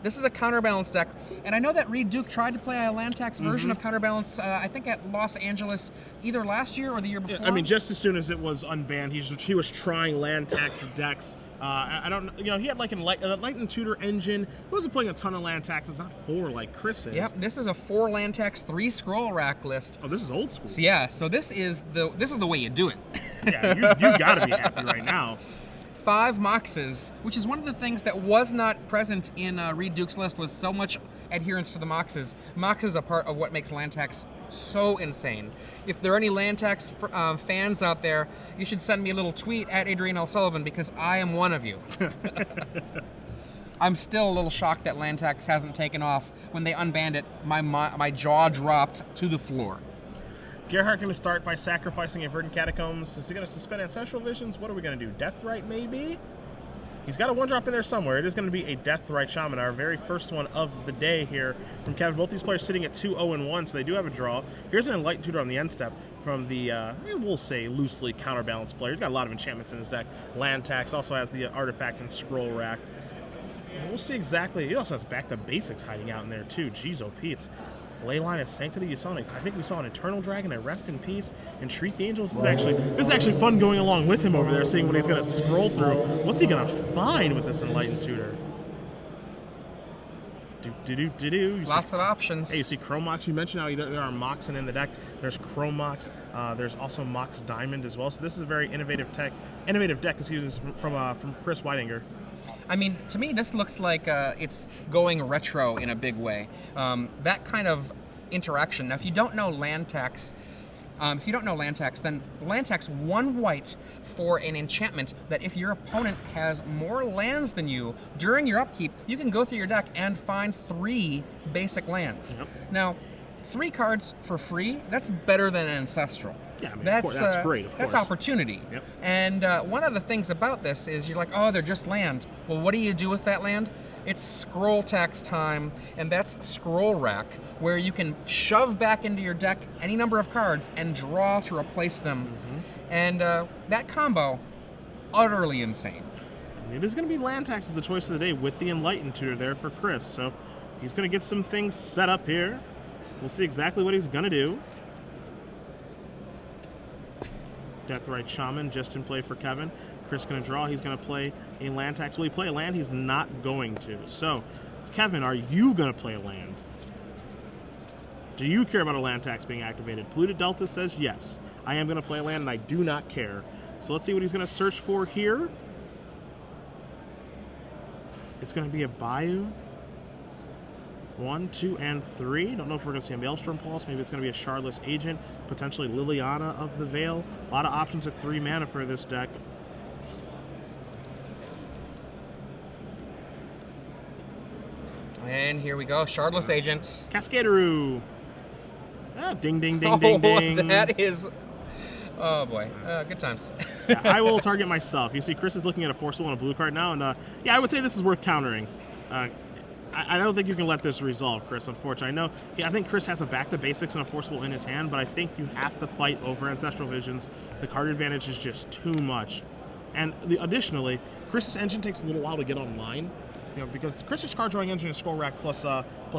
This is a counterbalance deck, and I know that Reed Duke tried to play a land tax version of counterbalance, I think at Los Angeles, either last year or the year before. I mean, just as soon as it was unbanned, he was trying land tax decks. I don't, you know, he had like a Lightning Tutor engine. He wasn't playing a ton of land taxes, not 4 like Chris is. Yep, this is a 4 land tax, 3 scroll rack list. Oh, this is old school. So, yeah, so this is the way you do it. Yeah, you gotta be happy right now. 5 Moxes, which is one of the things that was not present in Reed Duke's list, was so much adherence to the Moxes. Moxes are part of what makes land tax so insane. If there are any land tax fans out there, you should send me a little tweet at Adrian L. Sullivan, because I am one of you. I'm still a little shocked that land tax hasn't taken off. When they unbanned it, my jaw dropped to the floor. Gerhart going to start by sacrificing a Verdant Catacombs. Is he going to suspend Ancestral Visions? What are we going to do? Deathrite, maybe? He's got a 1-drop in there somewhere. It is going to be a Deathrite Shaman, our very first one of the day here from Kevin. Both these players sitting at 2-0-1, so they do have a draw. Here's an Enlightened Tutor on the end step from the, we'll say, loosely counterbalanced player. He's got a lot of enchantments in his deck. Land tax, also has the Artifact and Scroll Rack. We'll see exactly. He also has Back to Basics hiding out in there, too. Jeez, oh, Pete's. Leyline of Sanctity. You saw I think we saw an Eternal Dragon, a Rest in Peace, and Shriek the Angels. This is actually fun going along with him over there, seeing what he's going to scroll through. What's he going to find with this Enlightened Tutor? Lots of options. Hey, you see Chromox. You mentioned how there are Moxen in the deck. There's Chromox. There's also Mox Diamond as well. So this is a very innovative deck. From Chris Weidinger. I mean, to me, this looks like it's going retro in a big way. That kind of interaction. Now, if you don't know land tax, then land tax 1 white for an enchantment that if your opponent has more lands than you during your upkeep, you can go through your deck and find 3 basic lands. Yep. Now, 3 cards for free, that's better than Ancestral. Yeah, I mean, that's great, of course. That's opportunity. Yep. And one of the things about this is you're like, oh, they're just land. Well, what do you do with that land? It's scroll tax time, and that's Scroll Rack, where you can shove back into your deck any number of cards and draw to replace them. And that combo, utterly insane. It is going to be land tax as the choice of the day with the Enlightened Tutor there for Chris. So he's going to get some things set up here. We'll see exactly what he's going to do. Deathrite Shaman just in play for Kevin. Chris going to draw. He's going to play a land tax. Will he play a land? He's not going to. So, Kevin, are you going to play a land? Do you care about a land tax being activated? Polluted Delta says yes. I am going to play a land, and I do not care. So let's see what he's going to search for here. It's going to be a Bayou. 1, 2, and 3. Don't know if we're going to see a Maelstrom Pulse. Maybe it's going to be a Shardless Agent. Potentially Liliana of the Veil. A lot of options at 3 mana for this deck. And here we go, Shardless Agent. Cascadaroo. Ah, ding, ding, ding, ding, ding. That is... Oh boy, good times. Yeah, I will target myself. You see, Chris is looking at a Forceful and a blue card now, and yeah, I would say this is worth countering. I don't think you can let this resolve, Chris, unfortunately. I think Chris has a Back to Basics and a Forceful in his hand, but I think you have to fight over Ancestral Visions. The card advantage is just too much. And additionally, Chris's engine takes a little while to get online, because Chris's card drawing engine is Scroll Rack plus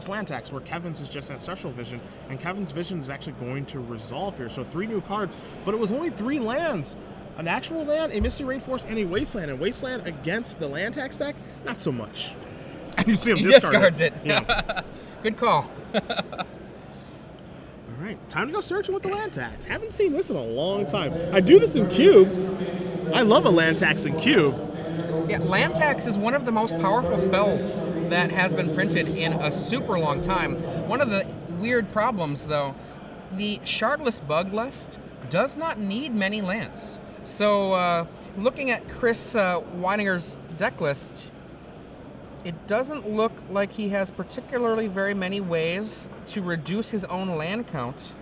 land tax, where Kevin's is just Ancestral Vision, and Kevin's Vision is actually going to resolve here. So 3 new cards, but it was only 3 lands. An actual land, a Misty Rainforest, and a Wasteland. And Wasteland against the land tax deck, not so much. And you see him discards it. Yeah. Good call. All right, time to go searching with the land tax. Haven't seen this in a long time. I do this in Cube. I love a land tax in Cube. Yeah, land tax is one of the most powerful spells that has been printed in a super long time. One of the weird problems, though, the Shardless Bug list does not need many lands. So, looking at Chris Weidinger's deck list, it doesn't look like he has particularly very many ways to reduce his own land count.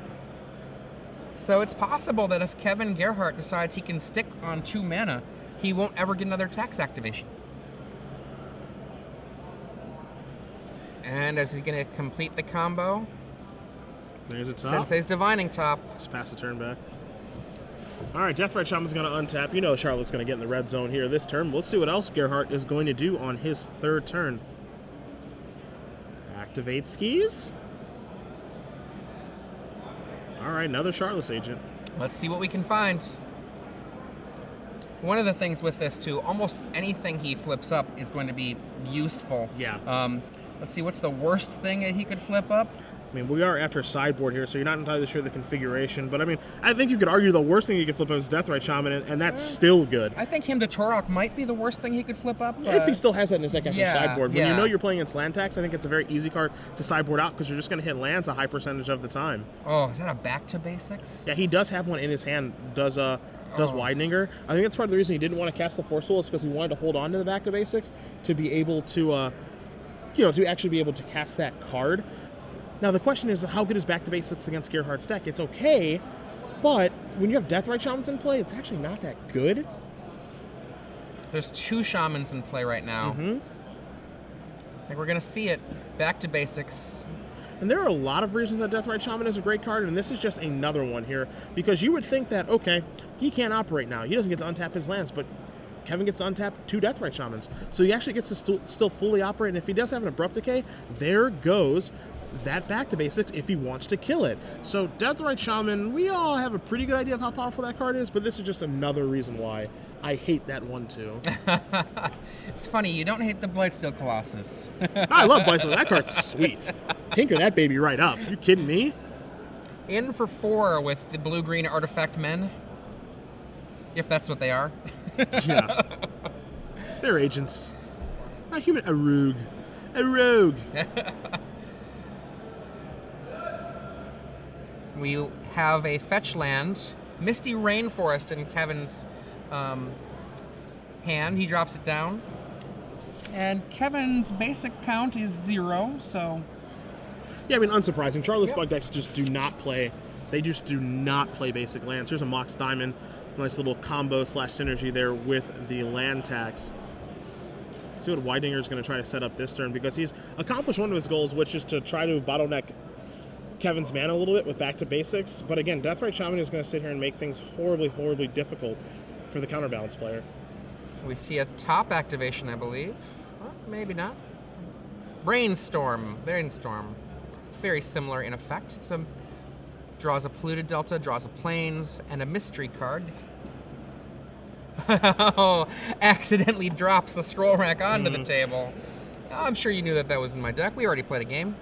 So it's possible that if Kevin Gerhart decides he can stick on 2 mana, he won't ever get another tax activation. And is he going to complete the combo? There's a top. Sensei's Divining Top. Just pass the turn back. All right, Deathrite Shaman's going to untap. You know Charlotte's going to get in the red zone here this turn. Let's see what else Gerhart is going to do on his 3rd turn. Activate skis. All right, another Chartless Agent. Let's see what we can find. One of the things with this, too, almost anything he flips up is going to be useful. Yeah. Let's see, what's the worst thing that he could flip up? I mean, we are after sideboard here, so you're not entirely sure the configuration. But, I mean, I think you could argue the worst thing you could flip up is Deathrite Shaman, and that's still good. I think him to Torok might be the worst thing he could flip up. If he still has that in his deck after sideboard. When yeah. you know you're playing against land tax, I think it's a very easy card to sideboard out because you're just going to hit lands a high percentage of the time. Oh, is that a back to basics? Yeah, he does have one in his hand, does Weidinger. I think that's part of the reason he didn't want to cast the Force Will is because he wanted to hold on to the back to basics to be able to, to actually be able to cast that card. Now, the question is, how good is back to basics against Gerhart's deck? It's okay, but when you have Deathrite Shamans in play, it's actually not that good. There's 2 Shamans in play right now. Mm-hmm. I think we're going to see it. Back to basics. And there are a lot of reasons that Deathrite Shaman is a great card, and this is just another one here. Because you would think that, okay, he can't operate now. He doesn't get to untap his lands, but Kevin gets to untap 2 Deathrite Shamans. So he actually gets to still fully operate, and if he does have an Abrupt Decay, there goes that back to basics if he wants to kill it. So Deathrite Shaman, we all have a pretty good idea of how powerful that card is, but this is just another reason why I hate that one too. It's funny, you don't hate the Blightsteel Colossus. I love Blightsteel. That card's sweet. Tinker that baby right up. You kidding me? In for 4 with the blue-green artifact men. If that's what they are. Yeah. They're agents. A human. A rogue. A rogue. We have a fetch land, Misty Rainforest in Kevin's hand. He drops it down. And Kevin's basic count is 0, so... Yeah, I mean, unsurprising. Charlotte's Bug decks just do not play. They just do not play basic lands. Here's a Mox Diamond. Nice little combo / synergy there with the land tax. Let's see what Weidinger is going to try to set up this turn, because he's accomplished one of his goals, which is to try to bottleneck Kevin's mana a little bit with back to basics. But again, Deathrite Shaman is going to sit here and make things horribly, horribly difficult for the counterbalance player. We see a top activation, I believe. Well, maybe not. Brainstorm. Very similar in effect. Some draws a polluted delta, draws a plains, and a mystery card. Oh, accidentally drops the scroll rack onto the table. I'm sure you knew that was in my deck. We already played a game.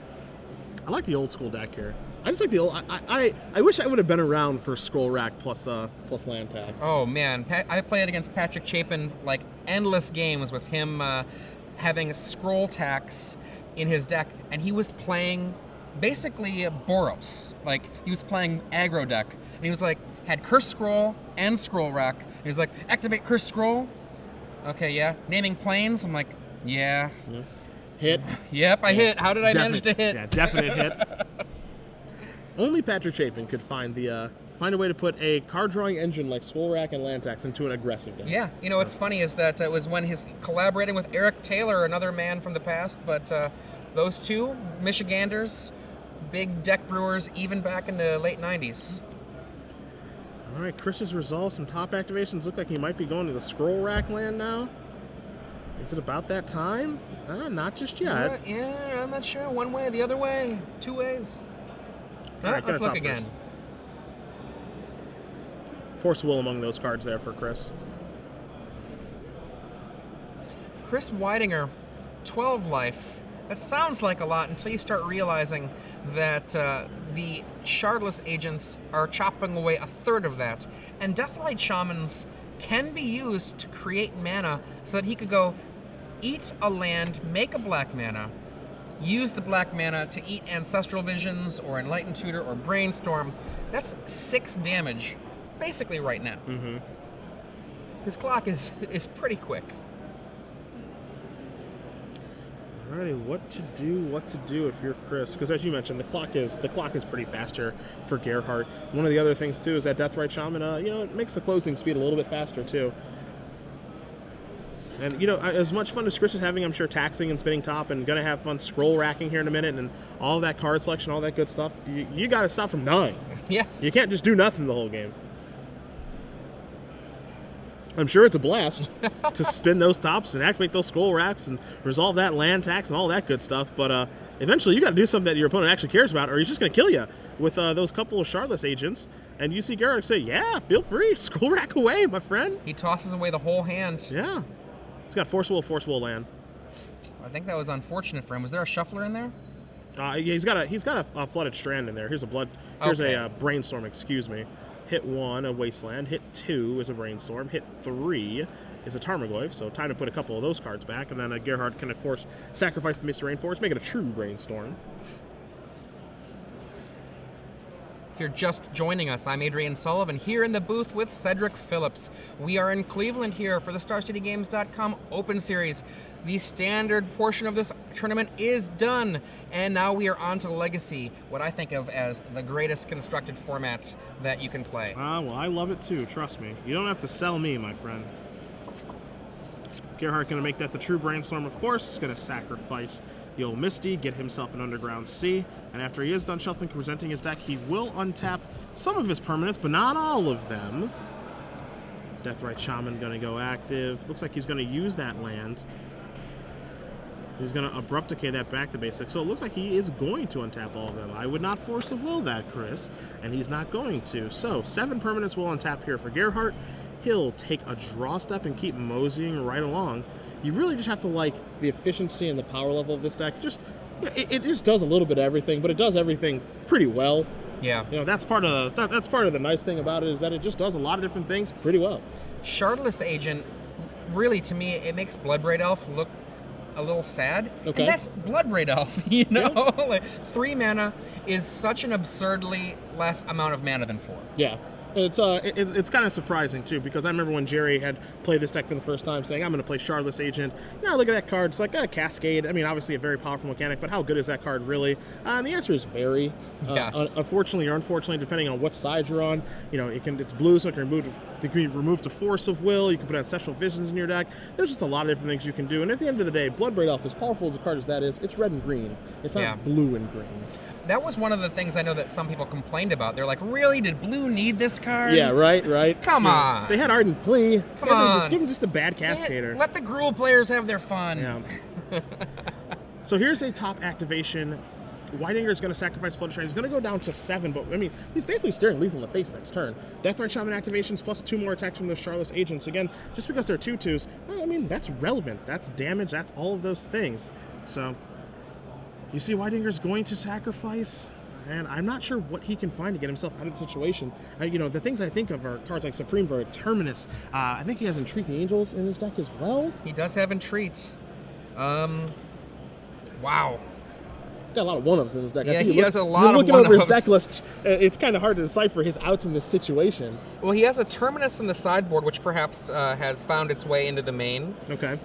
I like the old school deck here. I just like the old. I wish I would have been around for scroll rack plus land tax. Oh man, I played against Patrick Chapin like endless games with him having scroll tax in his deck, and he was playing basically Boros. Like he was playing aggro deck, and he was like had Curse Scroll and Scroll Rack. And he was like, activate Curse Scroll. Okay, yeah. Naming planes. I'm like, yeah. Hit. Yep, I hit. How did I manage to hit? Yeah, definite hit. Only Patrick Chapin could find a way to put a card drawing engine like Scroll Rack and land tax into an aggressive deck. Yeah, you know what's funny is that it was when he's collaborating with Eric Taylor, another man from the past, but those two Michiganders, big deck brewers, even back in the late 90s. All right, Chris's resolve, some top activations. Look like he might be going to the Scroll Rack land now. Is it about that time? Not just yet. Yeah, I'm not sure. One way, the other way, 2 ways. All right, let's look again. Force Will among those cards there for Chris. Chris Weidinger, 12 life. That sounds like a lot until you start realizing that the Shardless agents are chopping away a third of that. And Deathrite Shamans can be used to create mana so that he could go eat a land, make a black mana, use the black mana to eat Ancestral Visions or Enlightened Tutor or Brainstorm. That's 6 damage, basically right now. Mm-hmm. His clock is pretty quick. Alrighty, what to do if you're Chris? Because as you mentioned, the clock is pretty fast here for Gerhart. One of the other things too is that Deathrite Shaman, it makes the closing speed a little bit faster too. And as much fun as Chris is having, I'm sure taxing and spinning top, and gonna have fun scroll racking here in a minute, and all that card selection, all that good stuff. You got to stop from 9. Yes. You can't just do nothing the whole game. I'm sure it's a blast to spin those tops and activate those scroll racks and resolve that land tax and all that good stuff, but eventually you got to do something that your opponent actually cares about, or he's just going to kill you with those couple of Shardless agents. And you see Gerhart say, yeah, feel free, scroll rack away, my friend. He tosses away the whole hand. Yeah. He's got Force Will land. I think that was unfortunate for him. Was there a shuffler in there? Yeah, he's got a Flooded Strand in there. Here's a Brainstorm, excuse me. Hit 1, a Wasteland. Hit 2 is a Brainstorm. Hit 3 is a Tarmogoyf, so time to put a couple of those cards back. And then Gerhart can, of course, sacrifice the Misty Rainforest, make it a true Brainstorm. If you're just joining us, I'm Adrian Sullivan here in the booth with Cedric Phillips. We are in Cleveland here for the StarCityGames.com Open Series. The standard portion of this tournament is done, and now we are on to Legacy, what I think of as the greatest constructed format that you can play. Well, I love it too, trust me. You don't have to sell me, my friend. Gerhart going to make that the true Brainstorm, of course. He's going to sacrifice the old Misty, get himself an Underground Sea, and after he is done shuffling, presenting his deck, he will untap some of his permanents, but not all of them. Deathrite Shaman going to go active. Looks like he's going to use that land. He's going to Abrupt Decay that back to basic. So it looks like he is going to untap all of them. I would not force of will that, Chris, and he's not going to. So 7 permanents will untap here for Gerhart. He'll take a draw step and keep moseying right along. You really just have to like the efficiency and the power level of this deck. Just it just does a little bit of everything, but it does everything pretty well. Yeah. You know, that's part of the nice thing about it, is that it just does a lot of different things pretty well. Shardless Agent, really, to me, it makes Bloodbraid Elf look a little sad. Okay. And that's Bloodbraid Elf, you know? Yeah. Like, 3 mana is such an absurdly less amount of mana than 4. Yeah. It's kind of surprising too, because I remember when Jerry had played this deck for the first time, saying, I'm going to play Shardless Agent. You know, look at that card. It's like a Cascade. I mean, obviously a very powerful mechanic, but how good is that card really? And the answer is very. Yes. Unfortunately or unfortunately, depending on what side you're on, you know, it's blue, so it can be removed to Force of Will. You can put Ancestral Visions in your deck. There's just a lot of different things you can do. And at the end of the day, Bloodbraid Elf, as powerful as a card as that is, it's red and green. It's not blue and green. That was one of the things I know that some people complained about. They're like, really? Did blue need this card? Yeah, right. Come on. They had Ardent Plea. Come on. Give them just a bad Cascader. Let the Gruul players have their fun. Yeah. So here's a top activation. Weidinger is going to sacrifice Flooded Strand. He's going to go down to 7, but I mean, he's basically staring lethal in the face next turn. Deathrite Shaman activations plus 2 more attacks from those Shardless Agents. Again, just because they're 2/2s, well, I mean, that's relevant. That's damage. That's all of those things. So you see Weidinger's going to sacrifice, and I'm not sure what he can find to get himself out of the situation. You know, the things I think of are cards like Supreme Verdict, Terminus. I think he has Entreat the Angels in his deck as well. He does have Entreat. Wow. Got a lot of one-ofs in his deck. Yeah, he has a lot of one-ofs. Looking over his deck list, it's kind of hard to decipher his outs in this situation. Well, he has a Terminus in the sideboard, which perhaps has found its way into the main. Okay.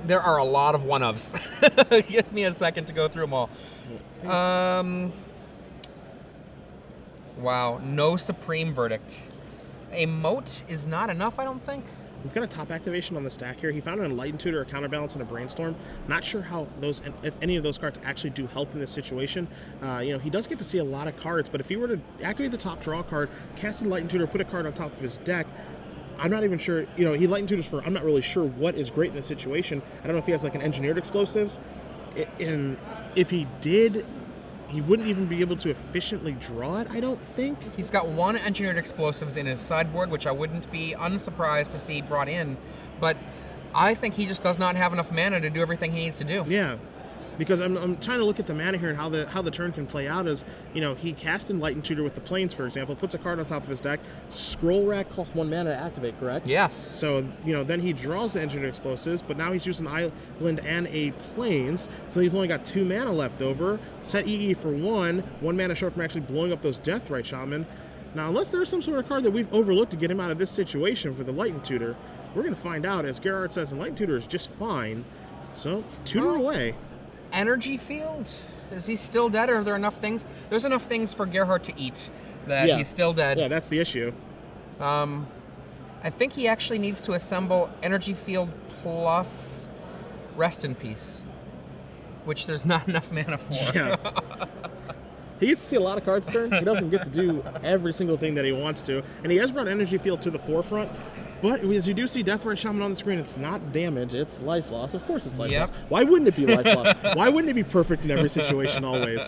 There are a lot of one-ofs. Give me a second to go through them all. Wow, no Supreme Verdict. A Moat is not enough, I don't think. He's got a top activation on the stack here. He found an Enlightened Tutor, a Counterbalance, and a Brainstorm. Not sure how if any of those cards actually do help in this situation. You know, he does get to see a lot of cards, but if he were to activate the top draw card, cast an Enlightened Tutor, put a card on top of his deck, I'm not even sure, you know, he Enlightened Tutors for, I'm not really sure what is great in this situation. I don't know if he has like an Engineered Explosives. And if he did, he wouldn't even be able to efficiently draw it, I don't think. He's got 1 Engineered Explosives in his sideboard, which I wouldn't be unsurprised to see brought in, but I think he just does not have enough mana to do everything he needs to do. Yeah, because I'm trying to look at the mana here and how the turn can play out is, you know, he cast Enlightened Tutor with the Plains, for example, puts a card on top of his deck, Scroll Rack costs 1 mana to activate, correct? Yes. So, you know, then he draws the Engineered Explosives, but now he's using an Island and a Plains, so he's only got 2 mana left over. Set EE for 1 mana short from actually blowing up those Deathrite Shaman. Now, unless there's some sort of card that we've overlooked to get him out of this situation for the Enlightened Tutor, we're going to find out, as Gerhart says, Enlightened Tutor is just fine. So, tutor away. Energy Field? Is he still dead, or are there enough things? There's enough things for Gerhart to eat that he's still dead. Yeah, that's the issue. I think he actually needs to assemble Energy Field plus Rest in Peace, which there's not enough mana for. Yeah. He gets to see a lot of cards turn. He doesn't get to do every single thing that he wants to. And he has brought Energy Field to the forefront. But as you do see Deathrite Shaman on the screen, it's not damage, it's life loss. Of course it's life Yep. loss. Why wouldn't it be life loss? Why wouldn't it be perfect in every situation always?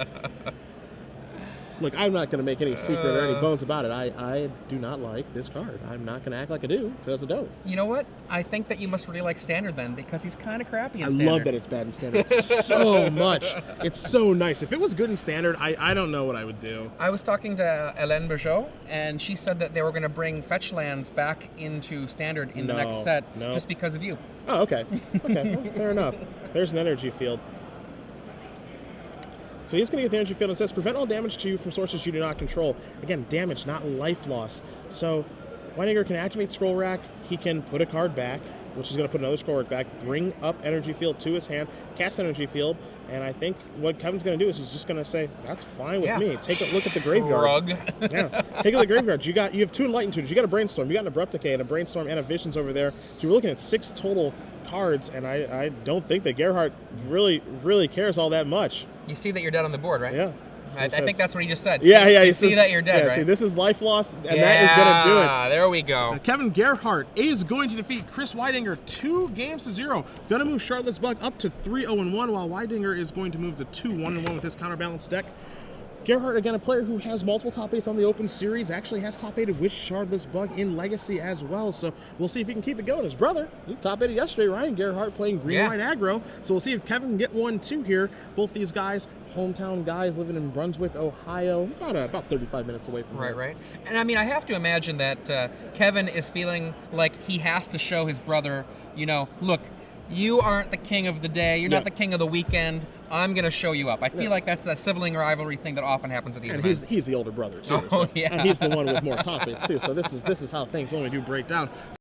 Look, I'm not going to make any secret or any bones about it. I do not like this card. I'm not going to act like I do, because I don't. You know what? I think that you must really like Standard then, because he's kind of crappy in I Standard. love that it's bad in Standard so much. It's so nice. If it was good in Standard, I don't know what I would do. I was talking to Hélène Bergeau, and she said that they were going to bring fetch lands back into Standard in the next set, just because of you. Oh, okay. Okay, well, fair enough. There's an energy field. So he's going to get the energy field and says, prevent all damage to you from sources you do not control. Again, damage, not life loss. So Weidinger can activate Scroll Rack. He can put a card back, which is going to put another Scroll Rack back, bring up energy field to his hand, cast energy field, and I think what Kevin's going to do is he's just going to say, that's fine with me. Take a look at the graveyard. Yeah, take a look at the graveyard. You have 2 Enlightened Tutors. You got a Brainstorm. You got an Abrupt Decay and a Brainstorm and a Visions over there. So you're looking at 6 total cards, and I don't think that Gerhart really cares all that much. You see that you're dead on the board, right? Yeah. I think that's what he just said. Yeah, yeah. You see that you're dead, right? See, this is life loss, and that is going to do it. There we go. Kevin Gerhart is going to defeat Chris Weidinger 2-0. Going to move Charlotte's Bug up to 3-0-1, while Weidinger is going to move to 2-1-1 with his counterbalance deck. Gerhart, again, a player who has multiple top 8s on the Open Series, actually has top 8'd with Shardless Bug in Legacy as well, so we'll see if he can keep it going. His brother, he top 8'd yesterday, Ryan Gerhart, playing green-white aggro, so we'll see if Kevin can get 1-2 here. Both these guys, hometown guys living in Brunswick, Ohio, about 35 minutes away from here. Right. And I mean, I have to imagine that Kevin is feeling like he has to show his brother, look, you aren't the king of the day. You're not the king of the weekend. I'm going to show you up. I feel like that's that sibling rivalry thing that often happens at these events. And he's the older brother, too. Oh, yeah. And he's the one with more top 8s, too. So this is how things only do break down.